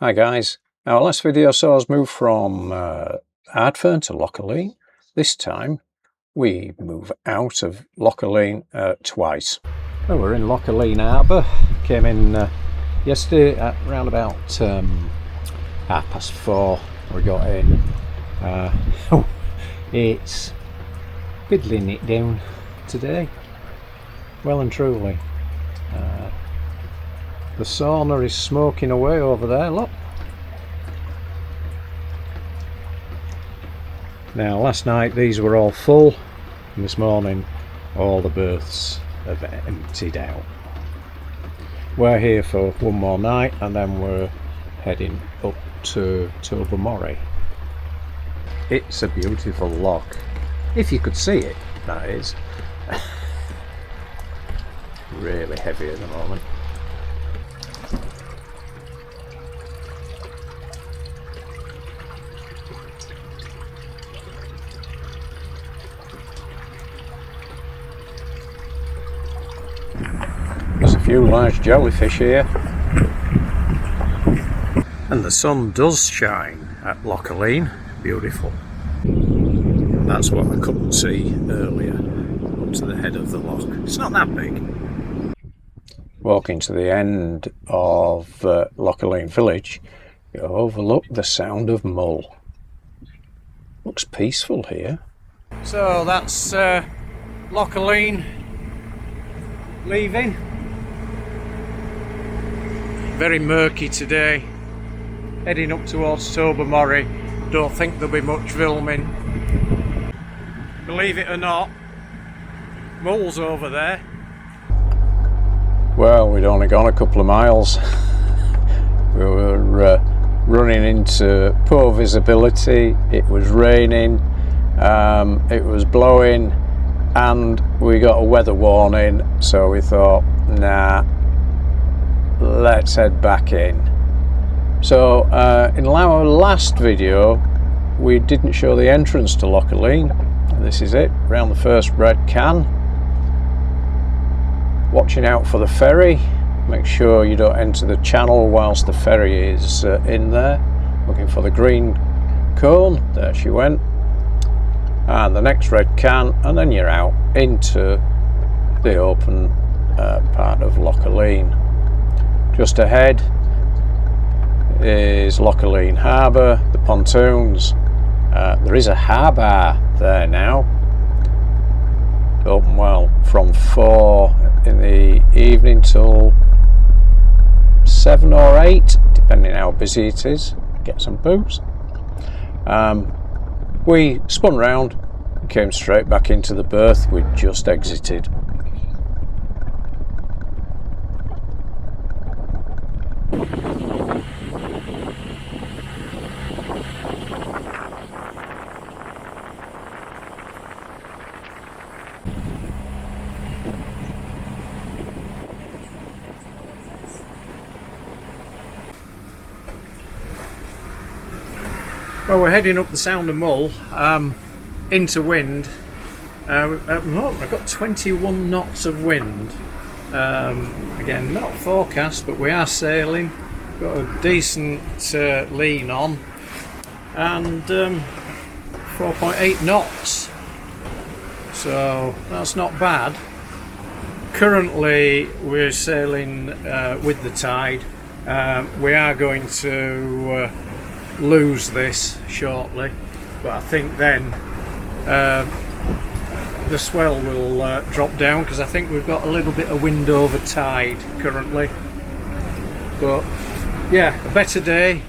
Hi guys, our last video saw us move from Ardfern to Loch Aline. This time we move out of Loch Aline twice. Well, we're in Loch Aline Harbour. Came in yesterday at around about 4:30 we got in. It's piddling it down today, well and truly. The sauna is smoking away over there, look. Now last night these were all full, and this morning all the berths have emptied out. We're here for one more night and then we're heading up to Tobermory. It's a beautiful loch, if you could see it, that is. Really heavy at the moment. There's a few large jellyfish here, and the sun does shine at Loch Aline. Beautiful. That's what I couldn't see earlier, up to the head of the loch. It's not that big. Walking to the end of Loch Aline village, you overlook the Sound of Mull. Looks peaceful here. So that's Loch Aline leaving. Very murky today. Heading up towards Tobermory. Don't think there'll be much filming. Believe it or not, Mull's over there. Well, we'd only gone a couple of miles. We were running into poor visibility. It was raining, it was blowing, and we got a weather warning, so we thought, nah, let's head back in. So in our last video we didn't show the entrance to Loch Aline. This is it, round the first red can. Watching out for the ferry. Make sure you don't enter the channel whilst the ferry is in there. Looking for the green cone. There she went. And the next red can, and then you're out into the open part of Loch Aline. Just ahead is Loch Aline Harbour, the pontoons. There is a harbour there now. Open well from 4 in the evening till 7 or 8, depending how busy it is. Get some booze. We spun round and came straight back into the berth we'd just exited. Well, we're heading up the Sound of Mull into wind. I've got 21 knots of wind. Again, not forecast, but we are sailing. Got a decent lean on, and 4.8 knots. So that's not bad. Currently, we're sailing with the tide. We are going to lose this shortly, but I think then the swell will drop down, because I think we've got a little bit of wind over tide currently. But yeah, a better day.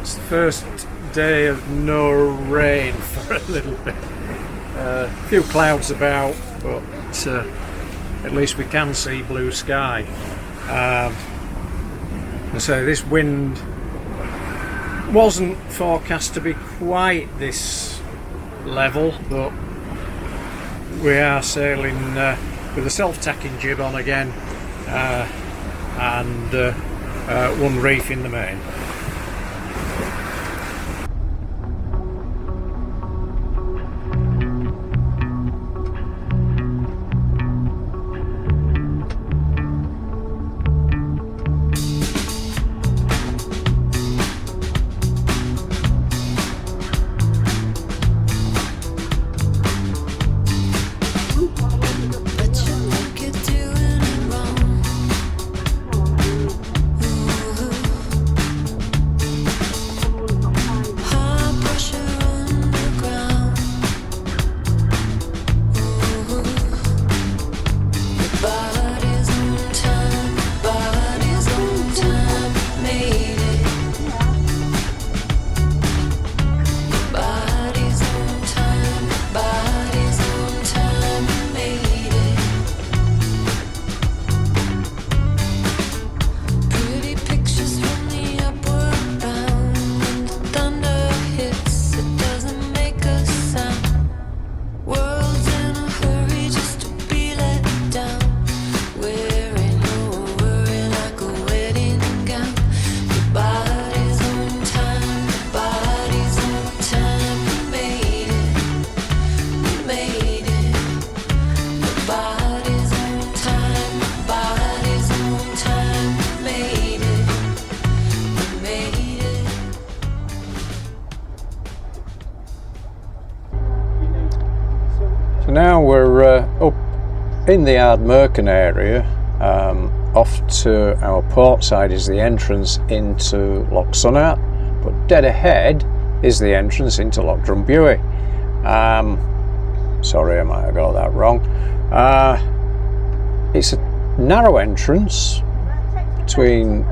It's the first day of no rain for a little bit. A few clouds about, but at least we can see blue sky. So this wind wasn't forecast to be quite this level, but we are sailing with a self-tacking jib on again, and one reef in the main. in the Ardmerken area. Off to our port side is the entrance into Loch Sonart, but dead ahead is the entrance into Loch Droma Buidhe. Sorry, I might have got that wrong. It's a narrow entrance between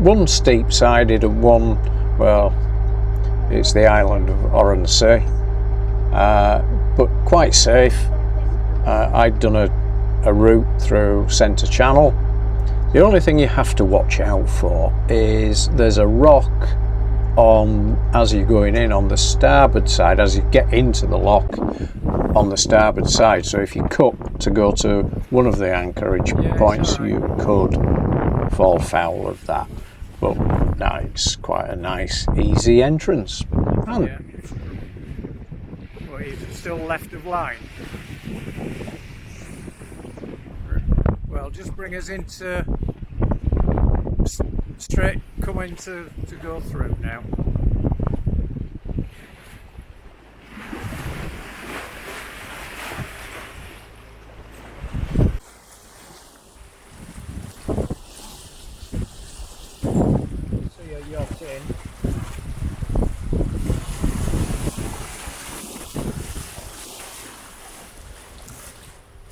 one steep-sided and one, well, it's the island of Oronsay, but quite safe. I'd done a route through Centre Channel. The only thing you have to watch out for is there's a rock on, as you're going in, on the starboard side, as you get into the loch on the starboard side. So if you cut to go to one of the anchorage points, you could fall foul of that. But no, it's quite a nice, easy entrance. And What is it, still left of line? Well, just bring us into straight coming to go through now. So your yacht in.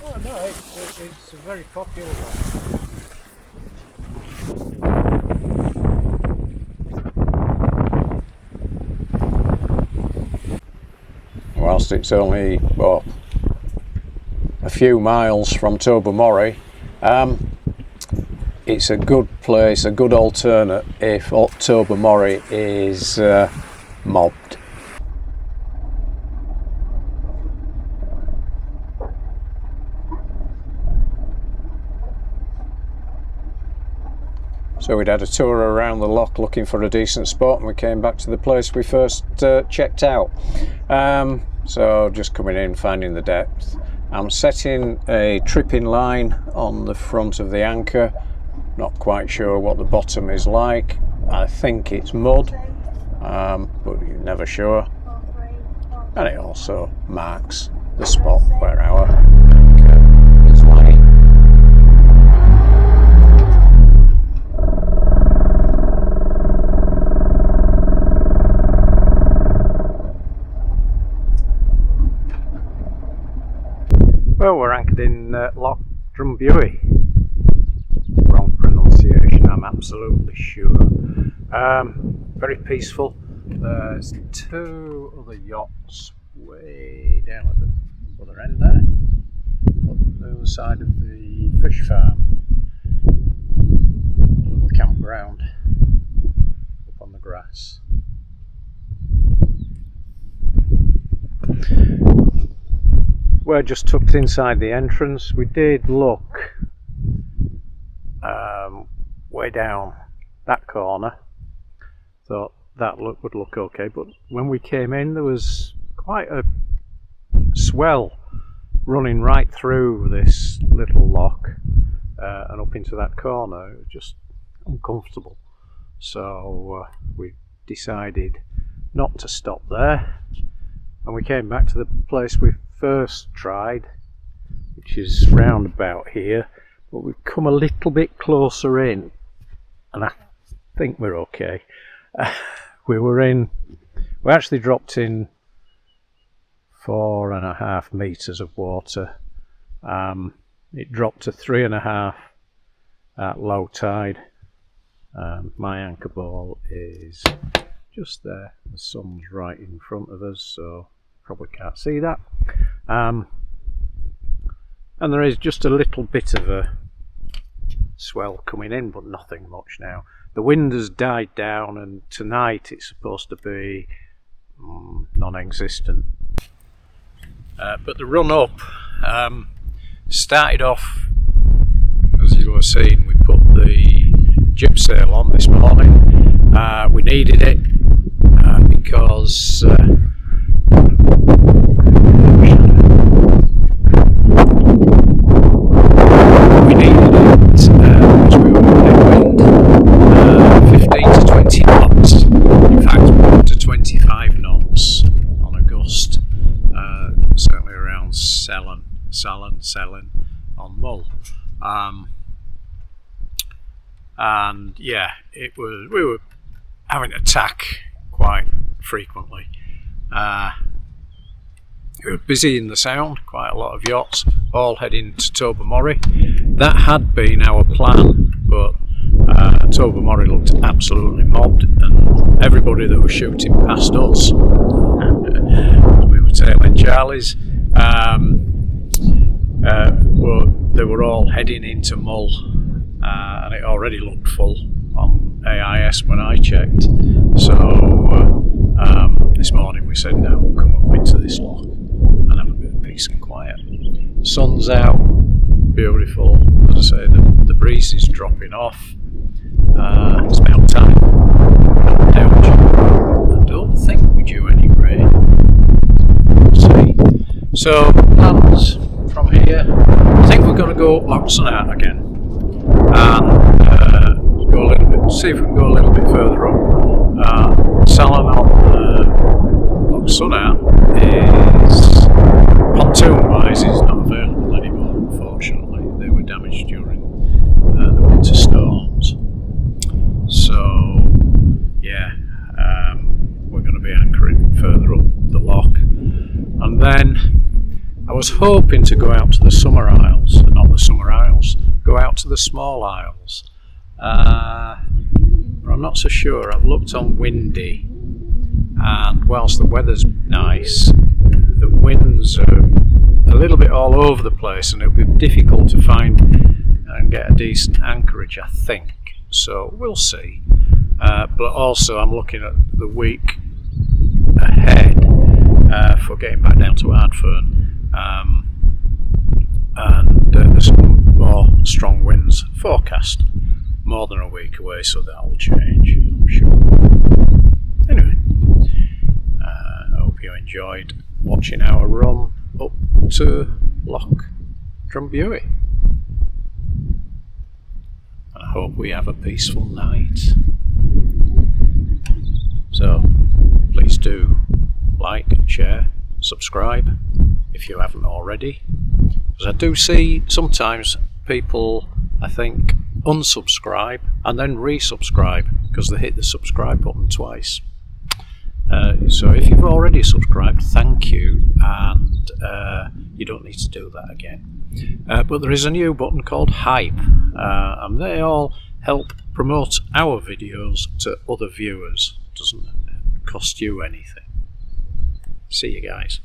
Oh no, it's a very popular one. Whilst it's only a few miles from Tobermory, it's a good place, a good alternate if Tobermory is mobbed. So we'd had a tour around the loch looking for a decent spot, and we came back to the place we first checked out. So just coming in, finding the depth. I'm setting a tripping line on the front of the anchor. Not quite sure what the bottom is like. I think it's mud, but you're never sure. And it also marks the spot where our anchor is lying. Well, we're anchored in Loch Droma Buidhe. Wrong pronunciation, I'm absolutely sure. Very peaceful. There's two other yachts way down at the other end there, on the other side of the fish farm. A little campground up on the grass. We're just tucked inside the entrance. We did look way down that corner, thought that would look okay, but when we came in there was quite a swell running right through this little loch and up into that corner. It was just uncomfortable, so we decided not to stop there, and we came back to the place we first tried, which is round about here, but we've come a little bit closer in and I think we're okay. We actually dropped in 4.5 meters of water. It dropped to 3.5 at low tide. My anchor ball is just there. The sun's right in front of us, so probably can't see that. And there is just a little bit of a swell coming in, but nothing much now. The wind has died down, and tonight it's supposed to be non-existent. But the run up started off, as you were seeing, we put the jib sail on this morning. We needed it because because we were in wind, 15 to 20 knots. In fact, we went to 25 knots on a gust, certainly around Selon and yeah, we were having to tack quite frequently. We were busy in the Sound, quite a lot of yachts, all heading to Tobermory. That had been our plan, but Tobermory looked absolutely mobbed, and everybody that was shooting past us, we were tailing Charlies, they were all heading into Mull, and it already looked full on AIS when I checked. So this morning we said, no, we'll come up into this loch and have a bit of peace and quiet. The sun's out, beautiful. As I say, the breeze is dropping off. It's about time. I don't think we're due any rain. We'll see. So plans from here. I think we're going to go Loch Aline again, and go a little bit. See if we can go a little bit further up. Salon on Loch Aline is pontoon-wise is not available anymore. Unfortunately, they were damaged during the winter storms. So yeah, we're going to be anchoring further up the loch, and then I was hoping to go out to the Summer Isles, not the Summer Isles, go out to the Small Isles, but I'm not so sure. I've looked on Windy, and whilst the weather's nice, the winds are a little bit all over the place, and it'll be difficult to find and get a decent anchorage, I think. So we'll see. But also I'm looking at the week ahead for getting back down to Ardfern, and there's some more strong winds forecast more than a week away, so that'll change, I'm sure. Anyway, I hope you enjoyed watching our run up to Loch Droma Buidhe, and I hope we have a peaceful night. So please do like, share, subscribe if you haven't already, because I do see sometimes people, I think, unsubscribe and then resubscribe because they hit the subscribe button twice. So if you've already subscribed, thank you, and you don't need to do that again. But there is a new button called Hype, and they all help promote our videos to other viewers. Doesn't cost you anything. See you guys.